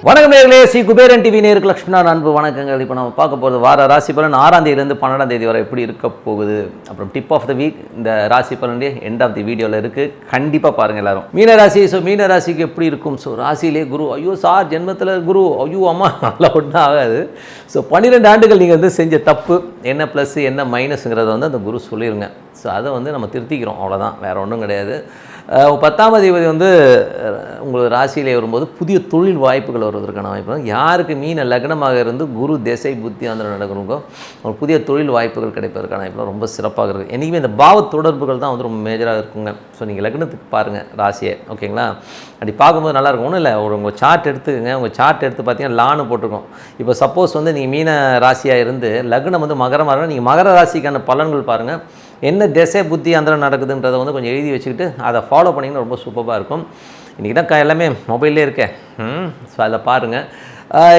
வணக்கம் நேயர்களே, ஸ்ரீ குபேரன் டிவி நேயர்களுக்கு லட்சுமணன் அன்பு வணக்கங்கள். இப்போ நம்ம பார்க்க போகிறது வார ராசி பலன் 6ஆம் தேதியிலேருந்து 12ஆம் தேதி வரை எப்படி இருக்க போகுது, அப்புறம் டிப் ஆஃப் த வீக் இந்த ராசி பலனுடைய எண்ட் ஆஃப் தி வீடியோவில் இருக்குது. கண்டிப்பாக பாருங்கள் எல்லாரும். மீனராசி. ஸோ மீனராசிக்கு எப்படி இருக்கும்? ஸோ ராசியிலே குரு, ஐயோ சார் ஜென்மத்தில் குரு, ஐயோ அம்மா நல்லா ஒன்றும் ஆகாது. ஸோ 12 ஆண்டுகள் நீங்கள் வந்து செஞ்ச தப்பு என்ன ப்ளஸ் என்ன மைனஸுங்கிறத வந்து அந்த குரு சொல்லிடுங்க. ஸோ அதை வந்து நம்ம திருத்திக்கிறோம், அவ்வளோதான், வேறு ஒன்றும் கிடையாது. 10ஆம் அதிபதி வந்து உங்களுக்கு ராசியிலே வரும்போது புதிய தொழில் வாய்ப்புகள் வருவதற்கான வாய்ப்பு. யாருக்கு மீன லக்னமாக இருந்து குரு திசை புத்தி அந்த நடக்கிறவங்க ஒரு புதிய தொழில் வாய்ப்புகள் கிடைப்பதற்கான வாய்ப்புலாம் ரொம்ப சிறப்பாக இருக்குது. என்றைக்குமே இந்த பாவ தொடர்புகள் தான் வந்து ரொம்ப மேஜராக இருக்குங்க. ஸோ நீங்கள் லக்னத்துக்கு பாருங்கள் ராசியை, ஓகேங்களா? அப்படி பார்க்கும்போது நல்லாயிருக்கும். ஒன்றும் இல்லை, உங்கள் சார்ட் எடுத்துக்கங்க. உங்கள் சார்ட் எடுத்து பார்த்தீங்கன்னா லான்னு போட்டிருக்கோம். இப்போ சப்போஸ் வந்து நீங்கள் மீன ராசியாக இருந்து லக்னம் வந்து மகரமாக இருந்தால் நீங்கள் மகர ராசிக்கான பலன்கள் பாருங்கள். என்ன திசை புத்தி அந்தரம் நடக்குதுன்றதை வந்து கொஞ்சம் எழுதி வச்சுக்கிட்டு அதை ஃபாலோ பண்ணிங்கன்னா ரொம்ப சூப்பராக இருக்கும். இன்றைக்கி தான் எல்லாமே மொபைல்லே இருக்கேன். ஸோ அதில் பாருங்கள்.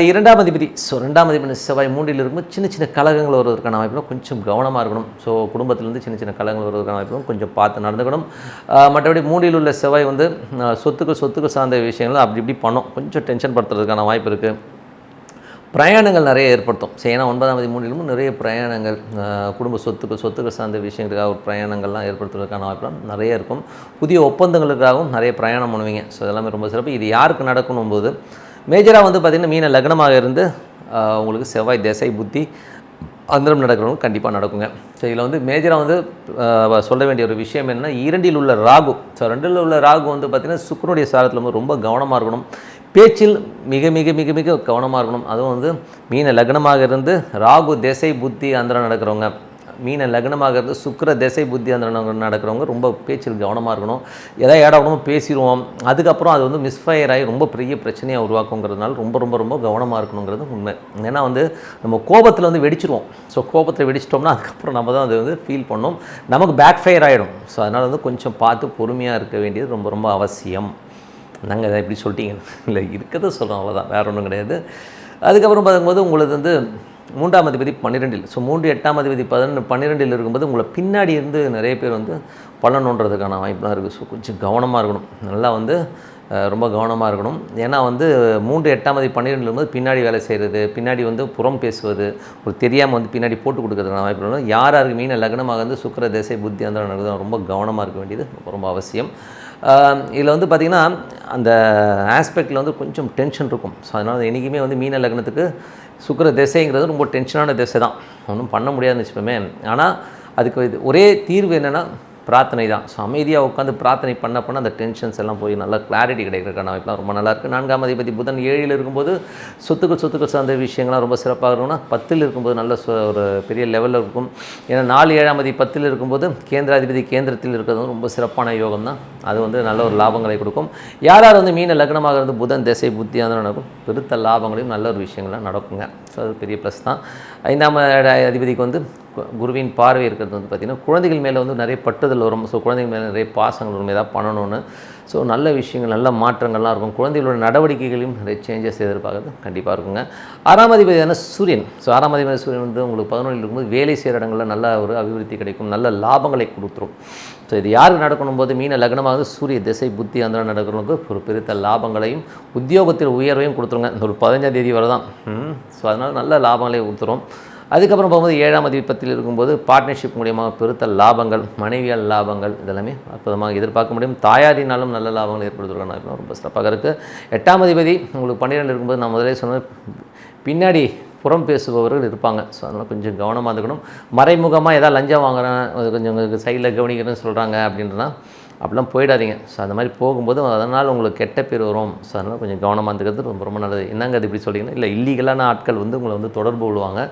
2ஆம் அதிபதி. ஸோ 2ஆம் அதிபதி செவ்வாய் 3ல் இருக்கும்போது சின்ன சின்ன கலகங்கள் வருவதற்கான வாய்ப்புகளும் கொஞ்சம் கவனமாக இருக்கணும். ஸோ குடும்பத்திலேருந்து சின்ன சின்ன கலகங்கள் வருவதற்கான வாய்ப்புகளும் கொஞ்சம் பார்த்து நடந்துக்கணும். மற்றபடி 3ல் உள்ள செவ்வாய் வந்து சொத்துக்கள் சார்ந்த விஷயங்கள் அப்படி இப்படி பண்ணோம், கொஞ்சம் டென்ஷன் படுத்துறதுக்கான வாய்ப்பு இருக்குது. பிரயாணங்கள் நிறைய ஏற்படுத்தும். ஏன்னா 9ஆம் தேதி 3லும் நிறைய பிரயாணங்கள், குடும்ப சொத்துக்கள் சார்ந்த விஷயங்களுக்காக ஒரு பிரயாணங்கள்லாம் ஏற்படுத்துவதற்கான வாய்ப்புலாம் நிறைய இருக்கும். புதிய ஒப்பந்தங்களுக்காகவும் நிறைய பிரயாணம் பண்ணுவீங்க. ஸோ இதெல்லாமே ரொம்ப சிறப்பு. இது யாருக்கு நடக்கணும் போது மேஜராக வந்து பார்த்திங்கன்னா மீன லக்னமாக இருந்து உங்களுக்கு செவ்வாய் திசை புத்தி அந்தரம் நடக்கிறவங்க கண்டிப்பாக நடக்குங்க. ஸோ இதில் வந்து மேஜராக வந்து சொல்ல வேண்டிய ஒரு விஷயம் என்னென்னா 2ல் உள்ள ராகு. ஸோ 2ல் உள்ள ராகு வந்து பார்த்திங்கன்னா சுக்கிரனுடைய சாரத்தில் வந்து ரொம்ப கவனமாக இருக்கணும். பேச்சில் மிக மிக மிக மிக கவனமாக இருக்கணும். அதுவும் வந்து மீன லக்னமாக இருந்து ராகு திசை புத்தி அந்தரம் நடக்கிறவங்க, மீன லக்னமாக இருந்து சுக்கிர திசை புத்தி அந்தரம் நடக்கிறவங்க ரொம்ப பேச்சில் கவனமாக இருக்கணும். எதாவது ஏடாவணும் பேசிடுவோம், அதுக்கப்புறம் அது வந்து மிஸ்ஃபயர் ஆகி ரொம்ப பெரிய பிரச்சனையாக உருவாக்குங்கிறதுனால ரொம்ப ரொம்ப ரொம்ப கவனமாக இருக்கணுங்கிறது உண்மை. ஏன்னா வந்து நம்ம கோபத்தில் வந்து வெடிச்சிருவோம். ஸோ கோபத்தில் வெடிச்சிட்டோம்னா அதுக்கப்புறம் நம்ம தான் அது வந்து ஃபீல் பண்ணோம், நமக்கு பேக் ஃபயர் ஆகிடும். ஸோ அதனால் வந்து கொஞ்சம் பார்த்து பொறுமையாக இருக்க வேண்டியது ரொம்ப ரொம்ப அவசியம். நாங்கள் அதை எப்படி சொல்லிட்டீங்க, இல்லை இருக்கிறத சொல்கிறோம், அவ்வளோதான், வேறு ஒன்றும் கிடையாது. அதுக்கப்புறம் பார்க்கும்போது உங்களுக்கு வந்து 3ஆம் அதிபதி 12ல். ஸோ 3 8ஆம் அதிபதி 12ல் இருக்கும்போது உங்களை பின்னாடி இருந்து நிறைய பேர் வந்து பலனுன்றதுக்கான வாய்ப்புலாம் இருக்குது. ஸோ கொஞ்சம் கவனமாக இருக்கணும், நல்லா வந்து ரொம்ப கவனமாக இருக்கணும். ஏன்னா வந்து 3 8ஆம் அதிபதி 12ல் இருக்கும்போது பின்னாடி வேலை செய்கிறது, பின்னாடி வந்து புறம் பேசுவது, ஒரு தெரியாமல் வந்து பின்னாடி போட்டு கொடுக்கறதுக்கான வாய்ப்பு இருக்கணும். யாருக்கு மீன லக்னமாக வந்து சுக்கிர திசை புத்தி அந்த நடக்குது ரொம்ப கவனமாக இருக்க வேண்டியது ரொம்ப அவசியம். இதில் வந்து பார்த்திங்கன்னா அந்த ஆஸ்பெக்டில் வந்து கொஞ்சம் டென்ஷன் இருக்கும். ஸோ அதனால் என்றைக்குமே வந்து மீன லக்னத்துக்கு சுக்கிர திசைங்கிறது ரொம்ப டென்ஷனான திசை தான், ஒன்றும் பண்ண முடியாதுன்னு வச்சுப்போமே. ஆனால் அதுக்கு ஒரே தீர்வு என்னென்னா பிரார்த்தனை தான். ஸோ அமைதியாக உட்காந்து பிரார்த்தனை பண்ண அந்த டென்ஷன்ஸ் எல்லாம் போய் நல்லா கிளாரிட்டி கிடைக்கிறதுக்கான வாய்ப்புலாம் ரொம்ப நல்லாயிருக்கு. 4ஆம் அதிபதி புதன் 7ல் இருக்கும்போது சொத்துக்கள் சார்ந்த விஷயங்கள்லாம் ரொம்ப சிறப்பாக இருக்கும்னா 10ல் இருக்கும்போது நல்ல ஒரு பெரிய லெவலில் இருக்கும். ஏன்னா 4 7ஆம் அதிபதி 10ல் இருக்கும்போது கேந்திராதிபதி கேந்திரத்தில் இருக்கிறது ரொம்ப சிறப்பான யோகம் தான். அது வந்து நல்ல ஒரு லாபங்களை கொடுக்கும். யார் வந்து மீன லக்னமாக இருந்து புதன் திசை புத்தி அந்த நடக்கும், பெருத்த லாபங்களையும் நல்ல ஒரு விஷயங்கள்லாம் நடக்குங்க. ஸோ அது பெரிய ப்ளஸ் தான். 5ஆம் அதிபதிக்கு வந்து குருவின் பார்வை இருக்கிறது வந்து பார்த்திங்கன்னா குழந்தைகள் மேலே வந்து நிறைய பட்டுதல் வரும். ஸோ குழந்தைகள் மேலே நிறைய பாசங்கள் வரும், ஏதாவது பண்ணணும்னு. ஸோ நல்ல விஷயங்கள், நல்ல மாற்றங்கள்லாம் இருக்கும். குழந்தைகளோட நடவடிக்கைகளையும் நிறைய சேஞ்சஸ் எதிர்பார்க்குறது கண்டிப்பாக இருக்குங்க. 6ஆம் அதிபதியான சூரியன். ஸோ 6ஆம் அதிபதி சூரியன் வந்து உங்களுக்கு 11ல் இருக்கும்போது வேலை செய்கிற இடங்களில் நல்ல ஒரு அபிவிருத்தி கிடைக்கும், நல்ல லாபங்களை கொடுத்துரும். ஸோ இது யாருக்கு நடக்கணும் போது மீன லக்னமாக சூரிய திசை புத்தி அந்த நடக்கிறவங்களுக்கு ஒரு பெருத்த லாபங்களையும் உத்தியோகத்தில் உயர்வையும் கொடுத்துருங்க. இந்த ஒரு 15ஆம் தேதி வரை தான். ஸோ அதனால் நல்ல லாபங்களையும் கொடுத்துரும். அதுக்கப்புறம் போகும்போது 7ஆம் அதிபதி 10ல் இருக்கும்போது பார்ட்னர்ஷிப் மூலியமாக பெருத்த லாபங்கள், மனைவியால் லாபங்கள் இதெல்லாமே அற்புதமாக எதிர்பார்க்க முடியும். தாயாரினாலும் நல்ல லாபங்கள் ஏற்படுத்துவதற்கான ரொம்ப சிறப்பாக இருக்குது. 8ஆம் அதிபதி உங்களுக்கு 12ல் இருக்கும்போது நான் முதலே சொன்ன பின்னாடி புறம் பேசுபவர்கள் இருப்பாங்க. ஸோ அதனால் கொஞ்சம் கவனமாக இருக்கணும். மறைமுகமாக ஏதாவது லஞ்சம் வாங்குறேன், கொஞ்சம் சைடில் கவனிக்கிறேன்னு சொல்கிறாங்க அப்படின்றனா அப்படிலாம் போயிடாதீங்க. ஸோ அந்த மாதிரி போகும்போது அதனால் உங்களுக்கு கெட்ட பேர் வரும். ஸோ அதனால் கொஞ்சம் கவனமாக இருக்கிறது ரொம்ப ரொம்ப நல்லது. என்னங்க அது இப்படி சொல்லிங்கன்னா, இல்லை இல்லீகலான ஆட்கள் வந்து உங்களை வந்து தொடர்பு கொள்வாங்க.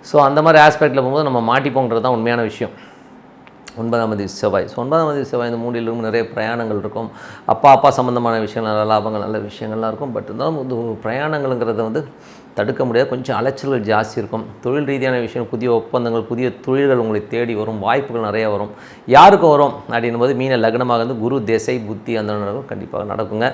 ஸோ அந்த மாதிரி ஆஸ்பெக்டில் போகும்போது நம்ம மாட்டிப்போங்கிறது தான் உண்மையான விஷயம். 9ஆம் அதிபதி செவ்வாய். ஸோ 9ஆம் அதிபதி செவ்வாய் இந்த 3லும் நிறைய பிரயாணங்கள் இருக்கும். அப்பா சம்மந்தமான விஷயங்கள், நல்ல லாபங்கள், நல்ல விஷயங்கள்லாம் இருக்கும். பட் இருந்தாலும் வந்து பிரயாணங்கள்ங்கிறத வந்து தடுக்க முடியாது. கொஞ்சம் அலைச்சல்கள் ஜாஸ்தி இருக்கும். தொழில் ரீதியான விஷயம், புதிய ஒப்பந்தங்கள், புதிய தொழில்கள் உங்களை தேடி வரும், வாய்ப்புகள் நிறையா வரும். யாருக்கு வரும் அப்படின்னும் போது மீன லக்னமாக இருந்து குரு திசை புத்தி அந்த கண்டிப்பாக நடக்குங்க.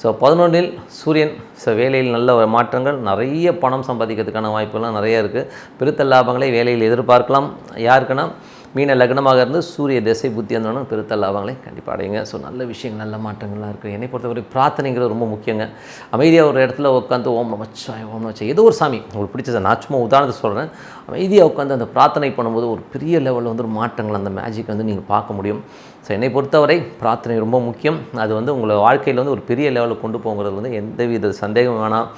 ஸோ 11ல் சூரியன். ஸோ வேலையில் நல்ல மாற்றங்கள், நிறைய பணம் சம்பாதிக்கிறதுக்கான வாய்ப்புகள்லாம் நிறையா இருக்குது. பெருத்த லாபங்களை வேலையில் எதிர்பார்க்கலாம். யாருக்குன்னா மீன லக்னமாக இருந்து சூரிய திசை புத்தி இருந்தோன்னு பெருத்த லாபங்களே கண்டிப்பாக அடையுங்க. ஸோ நல்ல விஷயங்கள் நல்ல மாற்றங்கள்லாம் இருக்குது. என்னை பொறுத்தவரை பிரார்த்தனைங்கிறது ரொம்ப முக்கியங்க. அமைதியாக ஒரு இடத்துல உட்காந்து ஓம் நமச்சிவாய ஓம் நமச்சிவாய ஏதோ ஒரு சாமி உங்களுக்கு பிடிச்சதை நான் சும்மா உதாரணத்தை சொல்கிறேன். அமைதியாக உட்காந்து அந்த பிரார்த்தனை பண்ணும்போது ஒரு பெரிய லெவலில் வந்து ஒரு மாற்றங்கள் அந்த மேஜிக் வந்து நீங்கள் பார்க்க முடியும். ஸோ என்னை பொறுத்தவரை பிரார்த்தனை ரொம்ப முக்கியம். அது வந்து உங்களை வாழ்க்கையில் வந்து ஒரு பெரிய லெவலில் கொண்டு போங்கிறது வந்து எந்தவித சந்தேகம் வேணாம்.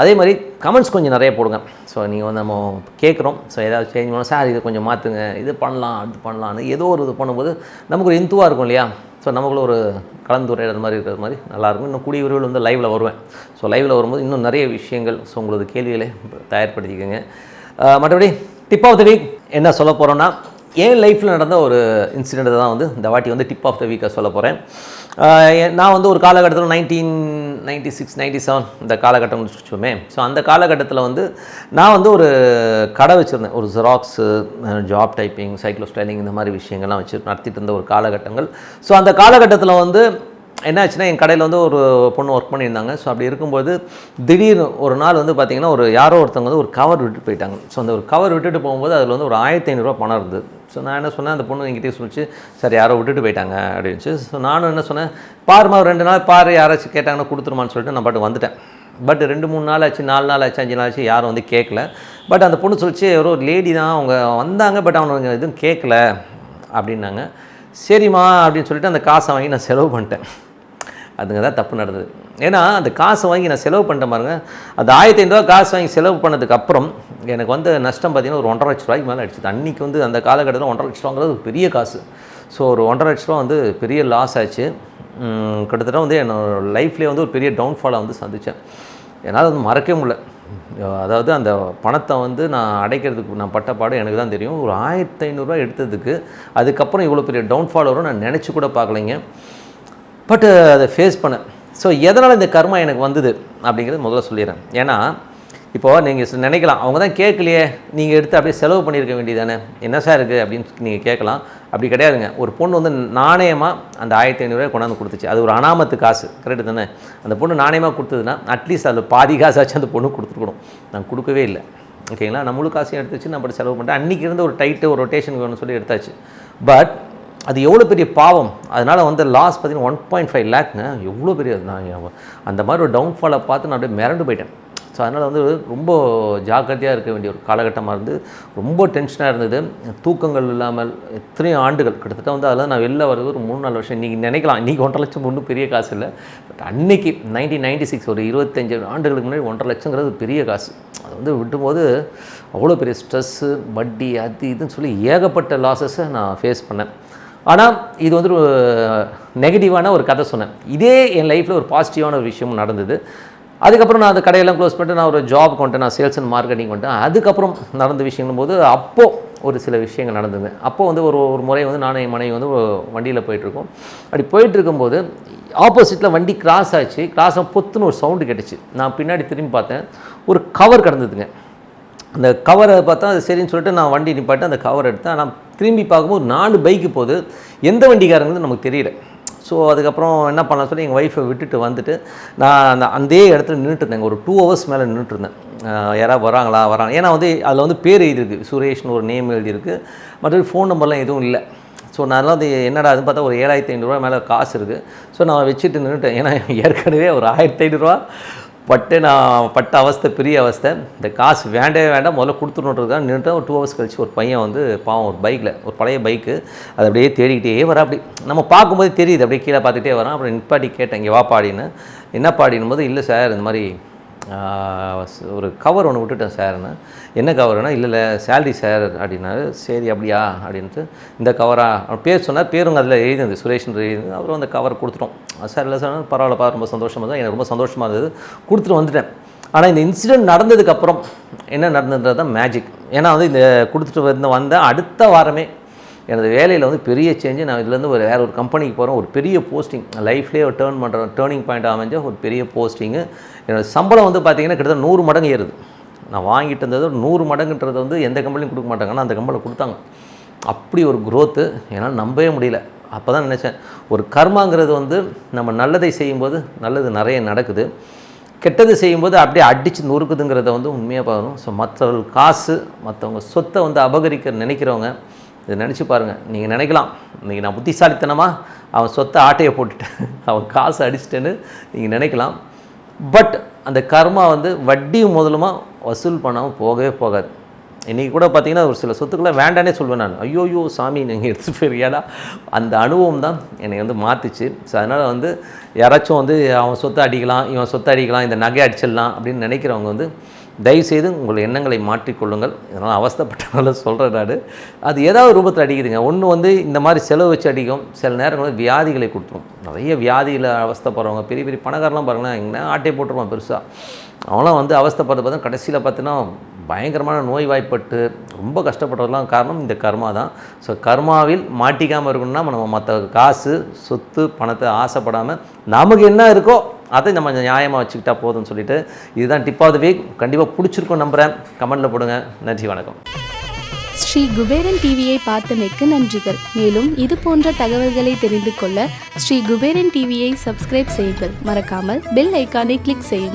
அதே மாதிரி கமெண்ட்ஸ் கொஞ்சம் நிறைய போடுங்க. ஸோ நீங்கள் வந்து நம்ம கேட்குறோம், ஸோ ஏதாவது சேஞ்ச் பண்ணணும் சார், இதை கொஞ்சம் மாற்றுங்க, இது பண்ணலாம் அது பண்ணலான்னு ஏதோ ஒரு இது பண்ணும்போது நமக்கு ஒரு இந்துவாக இருக்கும் இல்லையா. ஸோ நமக்குள்ள ஒரு கலந்துரையாடல் மாதிரி இருக்கிற மாதிரி நல்லாயிருக்கும். இன்னும் கூடிய விரைவில் வந்து லைவில் வருவேன். ஸோ லைவில் வரும்போது இன்னும் நிறைய விஷயங்கள், ஸோ உங்களது கேள்விகளை தயார்படுத்திக்கோங்க. மற்றபடி டிப் ஆஃப் த வீக் என்ன சொல்ல போகிறோன்னா, என் லைஃப்பில் நடந்த ஒரு இன்சிடெண்ட்டை தான் வந்து இந்த வாட்டி வந்து டிப் ஆஃப் த வீக்காக சொல்ல போகிறேன். நான் வந்து ஒரு காலகட்டத்தில் 1996 97 இந்த காலகட்டம் வச்சுக்கோமே. ஸோ அந்த காலகட்டத்தில் வந்து நான் வந்து ஒரு கடை வச்சுருந்தேன். ஒரு ஜெராக்ஸு, ஜாப் டைப்பிங், சைக்கிளோ ஸ்டைலிங் இந்த மாதிரி விஷயங்கள்லாம் வச்சு நடத்திட்டு இருந்த ஒரு காலகட்டங்கள். ஸோ அந்த காலகட்டத்தில் வந்து என்ன ஆச்சுன்னா, என் கடையில் வந்து ஒரு பொண்ணு ஒர்க் பண்ணியிருந்தாங்க. ஸோ அப்படி இருக்கும்போது திடீர்னு ஒரு நாள் வந்து பார்த்திங்கன்னா, ஒரு யாரோ ஒருத்தவங்க வந்து ஒரு கவர் விட்டுட்டு போயிட்டாங்க. ஸோ அந்த ஒரு கவர் விட்டுட்டு போகும்போது அதில் வந்து ஒரு 1500 பணம் இருந்தது. ஸோ நான் என்ன சொன்னேன், அந்த பொண்ணு என்கிட்டே சொல்லிச்சு, சார் யாரோ விட்டுட்டு போயிட்டாங்க அப்படின்ச்சு. ஸோ நானும் என்ன சொன்னேன், பாருமா ஒரு 2 நாள் பாரு, யாராச்சும் கேட்டாங்கன்னா கொடுத்துருமான்னு சொல்லிட்டு நான் பாட்டு வந்துட்டேன். பட் 2-3 நாள் ஆச்சு, 4 நாள் ஆச்சு, 5 நாள் ஆச்சு, யாரும் வந்து கேட்கல. பட் அந்த பொண்ணு சொல்லிச்சு, ஒரு லேடி தான் அவங்க வந்தாங்க, பட் அவங்க எதுவும் கேட்கல அப்படின்னாங்க. சரிம்மா அப்படின்னு சொல்லிட்டு அந்த காசை வாங்கி நான் செலவு பண்ணிட்டேன். அதுங்க தான் தப்பு நடந்தது. ஏன்னா அந்த காசை வாங்கி நான் செலவு பண்ணிட்டேன் பாருங்கள். அந்த 1500 காசு வாங்கி செலவு பண்ணதுக்கப்புறம் எனக்கு வந்து நஷ்டம் பார்த்திங்கன்னா ஒரு 1,50,000 ரூபாய்க்கு மேலே அடிச்சுது. அன்றைக்கி வந்து அந்த காலகட்டத்தில் 1,50,000 ரூபாங்கிறது ஒரு பெரிய காசு. ஸோ ஒரு 1,50,000 ரூபா வந்து பெரிய லாஸ் ஆச்சு. கிட்டத்தட்ட வந்து என்னோட லைஃப்லேயே வந்து ஒரு பெரிய டவுன்ஃபாலாக வந்து சந்தித்தேன். என்னால் வந்து மறக்கவே முடியல. அதாவது அந்த பணத்தை வந்து நான் அடைக்கிறதுக்கு நான் பட்ட பாடு எனக்கு தான் தெரியும். ஒரு 1500 ரூபா எடுத்ததுக்கு அதுக்கப்புறம் இவ்வளோ பெரிய டவுன்ஃபால் வரும் நான் நினச்சி கூட பார்க்கலைங்க. பட் அதை ஃபேஸ் பண்ணேன். ஸோ எதனால் இந்த கர்மா எனக்கு வந்தது அப்படிங்கிறது முதல்ல சொல்லிடுறேன். ஏன்னா இப்போது நீங்கள் நினைக்கலாம், அவங்க தான் கேட்கலையே, நீங்கள் எடுத்து அப்படியே செலவு பண்ணியிருக்க வேண்டியதானே, என்ன சார் இருக்குது அப்படின்னு நீங்கள் கேட்கலாம். அப்படி கிடையாதுங்க. ஒரு பொண்ணு வந்து நாணயமாக அந்த 1500 ரூபாய் கொண்டாந்து கொடுத்துச்சு. அது ஒரு அனாமத்து காசு, கரெக்டு தானே. அந்த பொண்ணு நாணயமாக கொடுத்ததுன்னா அட்லீஸ்ட் அதில் பாதி காசாச்சும் அந்த பொண்ணு கொடுத்துருக்கணும். நான் கொடுக்கவே இல்லை, ஓகேங்களா. நான் முழு காசையும் எடுத்துச்சு, நான் பட் செலவு பண்ணிட்டேன். அன்றைக்கி இருந்து ஒரு டைட்டு ஒரு ரொட்டேஷன் வேணும்னு சொல்லி எடுத்தாச்சு. பட் அது எவ்வளோ பெரிய பாவம். அதனால் வந்து லாஸ் பார்த்திங்கன்னா 1.5 லேக்ங்க, எவ்வளோ பெரிய. நான் அந்த மாதிரி ஒரு டவுன்ஃபாலை பார்த்து நான் அப்படியே மிரண்டு போயிட்டேன். ஸோ அதனால் வந்து ரொம்ப ஜாக்கிரதையாக இருக்க வேண்டிய ஒரு காலகட்டமாக இருந்து ரொம்ப டென்ஷனாக இருந்தது. தூக்கங்கள் இல்லாமல் எத்தனையோ ஆண்டுகள், கிட்டத்தட்ட வந்து அதெல்லாம் நான் வெளில வர்றது ஒரு 3-4 வருஷம். இன்றைக்கி நினைக்கலாம், இன்றைக்கி 1,50,000 ஒன்றும் பெரிய காசு இல்லை. பட் அன்றைக்கி 1996 ஒரு 25 ஆண்டுகளுக்கு முன்னாடி 1,50,000ங்கிறது பெரிய காசு. அதை வந்து விட்டும்போது அவ்வளோ பெரிய ஸ்ட்ரெஸ்ஸு, வட்டி, அது இதுன்னு சொல்லி ஏகப்பட்ட லாஸஸை நான் ஃபேஸ் பண்ணேன். ஆனால் இது வந்து ஒரு நெகட்டிவான ஒரு கதை சொன்னேன். இதே என் லைஃப்பில் ஒரு பாசிட்டிவான ஒரு விஷயமும் நடந்தது. அதுக்கப்புறம் நான் அந்த கடையெல்லாம் க்ளோஸ் பண்ணிட்டு நான் ஒரு ஜாப் கொண்டேன், நான் சேல்ஸ் அண்ட் மார்க்கெட்டிங் கொண்டேன். அதுக்கப்புறம் நடந்த விஷயங்களும் போது அப்போது ஒரு சில விஷயங்கள் நடந்தது. அப்போது வந்து ஒரு முறை வந்து நானும் என் மனைவி வந்து வண்டியில் போயிட்டுருக்கோம். அப்படி போயிட்டுருக்கும்போது ஆப்போசிட்டில் வண்டி கிராஸ் ஆச்சு. கிராஸ் பொத்துன்னு ஒரு சவுண்டு கேட்டுச்சு. நான் பின்னாடி திரும்பி பார்த்தேன், ஒரு கவர் கிடந்ததுங்க. அந்த கவரை பார்த்தா அது சரின்னு சொல்லிட்டு நான் வண்டி நிப்பாட்டு அந்த கவர் எடுத்தேன். நான் திரும்பி பார்க்கும்போது 4 பைக்கு போகுது. எந்த வண்டிக்காரங்கிறது நமக்கு தெரியல. ஸோ அதுக்கப்புறம் என்ன பண்ணலாம் சொல்லி எங்கள் ஒய்ஃபை விட்டுட்டு வந்துட்டு நான் அந்த இடத்துல நின்றுட்டு இருந்தேங்க. ஒரு 2 ஹவர்ஸ் மேலே நின்றுட்டு இருந்தேன். யாராவது வராங்க. ஏன்னா வந்து அதில் வந்து பேர் எழுதிருக்கு, சுரேஷ்னு ஒரு நேம் எழுதியிருக்கு. மற்றபடி ஃபோன் நம்பர்லாம் எதுவும் இல்லை. ஸோ நான் வந்து என்னடா அதுன்னு பார்த்தா ஒரு 7,500 ரூபா மேலே காசு இருக்குது. ஸோ நான் வச்சுட்டு நின்றுட்டேன். ஏன்னா ஏற்கனவே ஒரு 1,500 ரூபா நான் பட்ட அவஸ்தை பெரிய அவஸ்தை. இந்த காசு வேண்டாம் முதல்ல கொடுத்துருன்றதுக்காக நின்றுட்டு ஒரு 2 ஹவர்ஸ் கழிச்சு ஒரு பையன் வந்து பாவம் ஒரு பைக்கில், ஒரு பழைய பைக்கு, அதை அப்படியே தேடிக்கிட்டே வரா. அப்படி நம்ம பார்க்கும்போது தெரியுது, அப்படியே கீழே பார்த்துக்கிட்டே வரான். அப்புறம் நிப்பாட்டி கேட்டேன், இங்கே வா பாடின்னு. என்ன பாடினும் போது, இல்லை சார் இந்த மாதிரி ஒரு கவர் ஒன்று விட்டுட்டேன் சார்னு. என்ன கவருனா, இல்லை சேலரி சார் அப்படின்னாரு. சரி அப்படியா அப்படின்ட்டு இந்த கவரா பேர் சொன்னார். பேருங்க அதில் எழுதினது சுரேஷ்ன்ற எழுதினது. அப்புறம் அந்த கவர் கொடுத்துட்டோம். சார் இல்லை சார் பரவாயில்லப்பா, ரொம்ப சந்தோஷமாக தான், எனக்கு ரொம்ப சந்தோஷமாக இருந்தது, கொடுத்துட்டு வந்துட்டேன். ஆனால் இந்த இன்சிடெண்ட் நடந்ததுக்கப்புறம் என்ன நடந்ததுன்றது தான் மேஜிக். ஏன்னா வந்து இந்த கொடுத்துட்டு வந்த அடுத்த வாரமே எனது வேலையில் வந்து பெரிய சேஞ்சு. நான் இதுலேருந்து வேறு ஒரு கம்பெனிக்கு போகிறேன். ஒரு பெரிய போஸ்டிங், லைஃப்லேயே ஒரு டேர்னிங் பாயிண்ட் அமைஞ்ச ஒரு பெரிய போஸ்டிங்கு. என்னோடய சம்பளம் வந்து பார்த்திங்கன்னா கிட்டத்தட்ட 100 மடங்கு ஏறுது. நான் வாங்கிட்டு இருந்தது 100 மடங்குன்றது வந்து எந்த கம்பெனியும் கொடுக்க மாட்டாங்க. ஆனால் அந்த கம்பெனியில் கொடுத்தாங்க. அப்படி ஒரு க்ரோத்து என்னால் நம்பவே முடியல. அப்போ தான் நினச்சேன், ஒரு கர்மாங்கிறது வந்து நம்ம நல்லதை செய்யும்போது நல்லது நிறைய நடக்குது, கெட்டது செய்யும்போது அப்படியே அடித்து நொறுக்குதுங்கிறத வந்து உண்மையாக பார்க்கணும். ஸோ மற்றவர்கள் காசு, மற்றவங்க சொத்தை வந்து அபகரிக்க நினைக்கிறவங்க இதை நினச்சி பாருங்கள். நீங்கள் நினைக்கலாம் இன்றைக்கி நான் புத்திசாலித்தனமாக அவன் சொத்தை ஆட்டையை போட்டுட்டேன், அவன் காசு அடிச்சிட்டேன்னு நீங்கள் நினைக்கலாம். பட் அந்த கர்மா வந்து வட்டியும் முதலுமா வசூல் பண்ணாமல் போகவே போகாது. இன்றைக்கி கூட பார்த்தீங்கன்னா ஒரு சில சொத்துக்களை வேண்டானே சொல்வேன் நான். ஐயோயோ சாமி நீங்கள் எடுத்து போயிருக்கியாடா. அந்த அனுபவம் தான் என்னை வந்து மாற்றிச்சு. ஸோ அதனால் வந்து யாராச்சும் வந்து அவன் சொத்தை அடிக்கலாம், இவன் சொத்தை அடிக்கலாம், இந்த நகை அடிச்சிடலாம் அப்படின்னு நினைக்கிறவங்க வந்து தயவுசெய்து உங்கள் எண்ணங்களை மாற்றிக்கொள்ளுங்கள். இதனால் அவஸ்தைப்பட்டனால சொல்கிறேன் நான். அது ஏதாவது ரூபத்தில் அடிக்குதுங்க. ஒன்று வந்து இந்த மாதிரி செலவு வச்சு அடிக்கும், சில நேரங்களில் வியாதிகளை கொடுத்துரும். நிறைய வியாதியில் அவஸ்தைப்படுறவங்க, பெரிய பெரிய பணக்காரெலாம் பாருங்களேன், எங்கன்னா ஆட்டை போட்டுருவான் பெருசாக. அவங்களாம் வந்து அவஸ்தைப்படுறது பார்த்தா கடைசியில் பார்த்தீங்கன்னா பயங்கரமான நோய்வாய்ப்பட்டு ரொம்ப கஷ்டப்படுறதுலாம் காரணம் இந்த கர்மா தான். ஸோ கர்மாவில் மாட்டிக்காமல் இருக்கணும்னா நம்ம மற்ற காசு சொத்து பணத்தை ஆசைப்படாமல் நமக்கு என்ன இருக்கோ அதை நம்ம நியாயமாக வச்சுக்கிட்டா போதும்னு சொல்லிட்டு இதுதான் டிப் ஆஃப் த வீக். கண்டிப்பாக பிடிச்சிருக்கும் நம்புகிறேன். கமெண்ட்டில் போடுங்க. நன்றி, வணக்கம். ஸ்ரீ குபேரன் டிவியை பார்த்தமைக்கு நன்றிகள். மேலும் இது போன்ற தகவல்களை தெரிந்து கொள்ள ஸ்ரீ குபேரன் டிவியை சப்ஸ்கிரைப் செய்யுங்கள். மறக்காமல் பெல் ஐக்கானை கிளிக் செய்யுங்கள்.